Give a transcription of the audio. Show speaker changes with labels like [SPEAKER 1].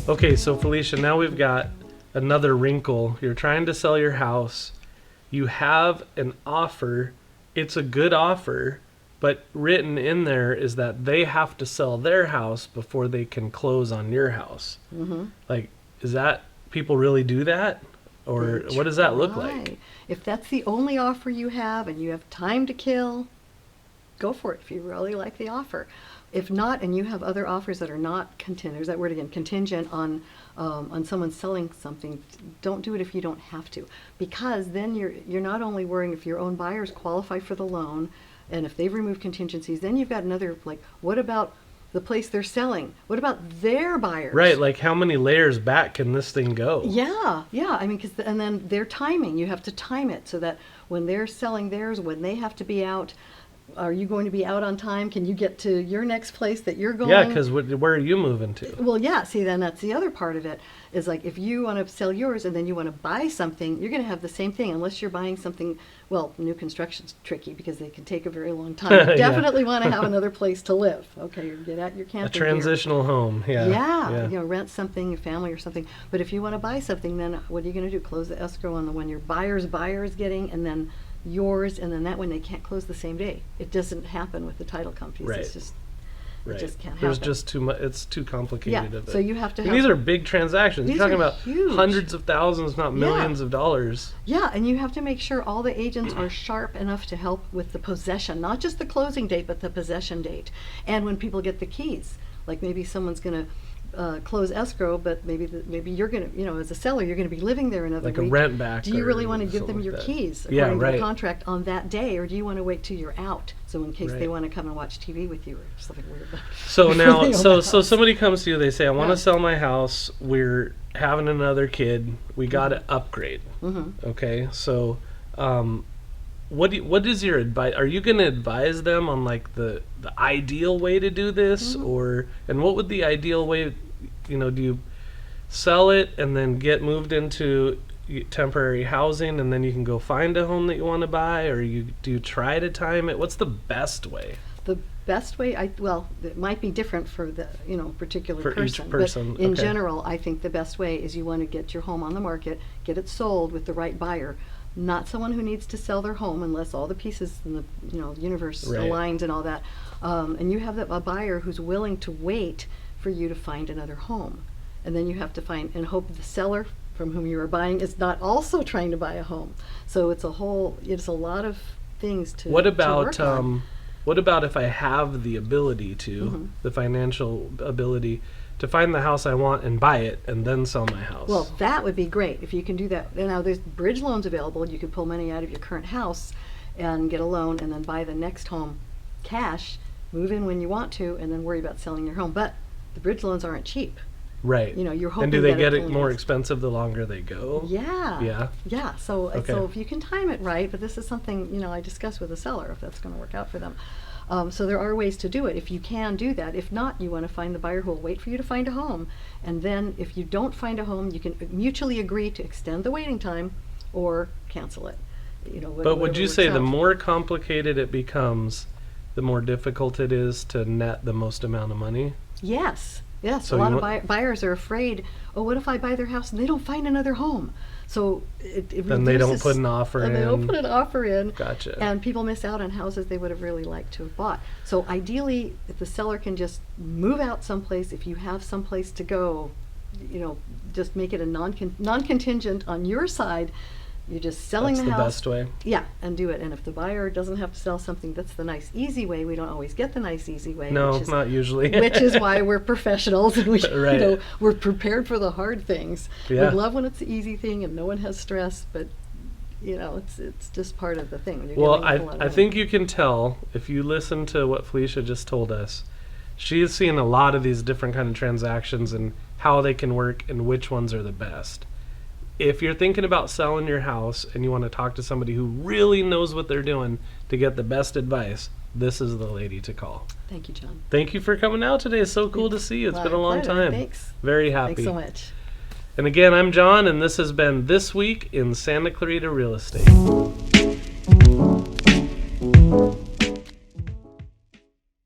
[SPEAKER 1] Okay, so Felicia, now we've got another wrinkle. You're trying to sell your house. You have an offer. It's a good offer, but written in there is that they have to sell their house before they can close on your house.
[SPEAKER 2] Mm-hmm.
[SPEAKER 1] Like, is that, people really do that? Or what does that look like?
[SPEAKER 2] If that's the only offer you have and you have time to kill, go for it if you really like the offer. If not, and you have other offers that are not contingent, there's that word again, contingent on someone selling something, don't do it if you don't have to. Because then you're not only worrying if your own buyers qualify for the loan, and if they've removed contingencies, then you've got another, like, what about the place they're selling? What about their buyers?
[SPEAKER 1] Right, like how many layers back can this thing go?
[SPEAKER 2] Yeah. I mean, and then their timing, you have to time it so that when they're selling theirs, when they have to be out, are you going to be out on time? Can you get to your next place that you're going?
[SPEAKER 1] Yeah, because where are you moving to?
[SPEAKER 2] Well, yeah, see, then that's the other part of it, is like if you want to sell yours and then you want to buy something, you're going to have the same thing unless you're buying something. Well, new construction's tricky because they can take a very long time. You definitely want to have another place to live. Okay, get out your camping
[SPEAKER 1] A transitional home, yeah.
[SPEAKER 2] You know, rent something, a family or something. But if you want to buy something, then what are you going to do? Close the escrow on the one your buyer's buyer is getting, and then yours, and then that one they can't close the same day. It doesn't happen with the title companies.
[SPEAKER 1] Right.
[SPEAKER 2] It's just,
[SPEAKER 1] Right.
[SPEAKER 2] it just can't happen.
[SPEAKER 1] There's just too much. It's too complicated.
[SPEAKER 2] Yeah,
[SPEAKER 1] Of it.
[SPEAKER 2] so you have to
[SPEAKER 1] And
[SPEAKER 2] have.
[SPEAKER 1] these are big transactions.
[SPEAKER 2] These
[SPEAKER 1] You're talking
[SPEAKER 2] are
[SPEAKER 1] about
[SPEAKER 2] huge.
[SPEAKER 1] hundreds of thousands, not millions of dollars.
[SPEAKER 2] Yeah, and you have to make sure all the agents are sharp enough to help with the possession, not just the closing date, but the possession date. And when people get the keys, like maybe someone's going to close escrow, but maybe you're going to, as a seller, you're going to be living there another
[SPEAKER 1] Like
[SPEAKER 2] week.
[SPEAKER 1] a rent back.
[SPEAKER 2] Do you really want to give
[SPEAKER 1] something
[SPEAKER 2] them your
[SPEAKER 1] like that.
[SPEAKER 2] keys
[SPEAKER 1] Yeah,
[SPEAKER 2] according to
[SPEAKER 1] right.
[SPEAKER 2] the contract on that day, or do you want to wait till you're out? So in case they
[SPEAKER 1] Right.
[SPEAKER 2] want to come and watch TV with you or something weird.
[SPEAKER 1] So now,
[SPEAKER 2] Really
[SPEAKER 1] so
[SPEAKER 2] own the house.
[SPEAKER 1] somebody comes to you. They say, "I want
[SPEAKER 2] Yeah.
[SPEAKER 1] to sell my house. We're having another kid. We got to upgrade."
[SPEAKER 2] Mm-hmm.
[SPEAKER 1] Okay, so what is your advice? Are you going to advise them on like the ideal way to do this, and what would the ideal way? Do you sell it and then get moved into temporary housing, and then you can go find a home that you want to buy, or do you try to time it? What's the best way?
[SPEAKER 2] The best way, it might be different for the particular
[SPEAKER 1] For
[SPEAKER 2] person.
[SPEAKER 1] each person,
[SPEAKER 2] But in
[SPEAKER 1] okay.
[SPEAKER 2] general, I think the best way is you want to get your home on the market, get it sold with the right buyer, not someone who needs to sell their home unless all the pieces in the universe
[SPEAKER 1] Right.
[SPEAKER 2] aligned and all that. And you have a buyer who's willing to wait for you to find another home, and then you have to find and hope the seller from whom you are buying is not also trying to buy a home. So it's a lot of things to.
[SPEAKER 1] What
[SPEAKER 2] to
[SPEAKER 1] about
[SPEAKER 2] work on.
[SPEAKER 1] what about if I have the ability to, the financial ability to find the house I want and buy it and then sell my house?
[SPEAKER 2] Well, that would be great if you can do that. Now there's bridge loans available. You could pull money out of your current house and get a loan and then buy the next home cash, move in when you want to, and then worry about selling your home. But the bridge loans aren't cheap.
[SPEAKER 1] Right.
[SPEAKER 2] You're hoping
[SPEAKER 1] and do they
[SPEAKER 2] that
[SPEAKER 1] get it
[SPEAKER 2] only
[SPEAKER 1] more
[SPEAKER 2] lasts-
[SPEAKER 1] expensive the longer they go?
[SPEAKER 2] Yeah.
[SPEAKER 1] Yeah.
[SPEAKER 2] So
[SPEAKER 1] Okay.
[SPEAKER 2] if you can time it right, but this is something I discuss with the seller if that's going to work out for them. So there are ways to do it if you can do that. If not, you want to find the buyer who will wait for you to find a home, and then if you don't find a home, you can mutually agree to extend the waiting time or cancel it.
[SPEAKER 1] But would
[SPEAKER 2] whatever
[SPEAKER 1] you
[SPEAKER 2] works
[SPEAKER 1] say the
[SPEAKER 2] out.
[SPEAKER 1] more complicated it becomes, the more difficult it is to net the most amount of money?
[SPEAKER 2] Yes.
[SPEAKER 1] So
[SPEAKER 2] A lot
[SPEAKER 1] you
[SPEAKER 2] of buyers are afraid. Oh, what if I buy their house and they don't find another home? So it
[SPEAKER 1] Then they don't
[SPEAKER 2] reduces-
[SPEAKER 1] put an offer
[SPEAKER 2] and they don't
[SPEAKER 1] in.
[SPEAKER 2] put an offer in.
[SPEAKER 1] Gotcha.
[SPEAKER 2] And people miss out on houses they would have really liked to have bought. So ideally, if the seller can just move out someplace, if you have someplace to go, just make it a non-contingent on your side. You're just selling
[SPEAKER 1] That's
[SPEAKER 2] the
[SPEAKER 1] the
[SPEAKER 2] house.
[SPEAKER 1] best way.
[SPEAKER 2] Yeah, and do it. And if the buyer doesn't have to sell something, that's the nice, easy way. We don't always get the nice, easy way.
[SPEAKER 1] No,
[SPEAKER 2] which is,
[SPEAKER 1] not usually.
[SPEAKER 2] which is why we're professionals and we,
[SPEAKER 1] Right.
[SPEAKER 2] we're prepared for the hard things.
[SPEAKER 1] Yeah.
[SPEAKER 2] We love when it's the easy thing and no one has stress, but it's just part of the thing. When you're
[SPEAKER 1] Well,
[SPEAKER 2] dealing with a lot of
[SPEAKER 1] I
[SPEAKER 2] money.
[SPEAKER 1] think you can tell if you listen to what Felicia just told us. She has seen a lot of these different kind of transactions and how they can work and which ones are the best. If you're thinking about selling your house and you want to talk to somebody who really knows what they're doing to get the best advice, this is the lady to call.
[SPEAKER 2] Thank you, John.
[SPEAKER 1] Thank you for coming out today. It's so cool to see you. It's been a long
[SPEAKER 2] pleasure.
[SPEAKER 1] time.
[SPEAKER 2] Thanks.
[SPEAKER 1] Very happy.
[SPEAKER 2] Thanks so much.
[SPEAKER 1] And again, I'm John, and this has been This Week in Santa Clarita Real Estate.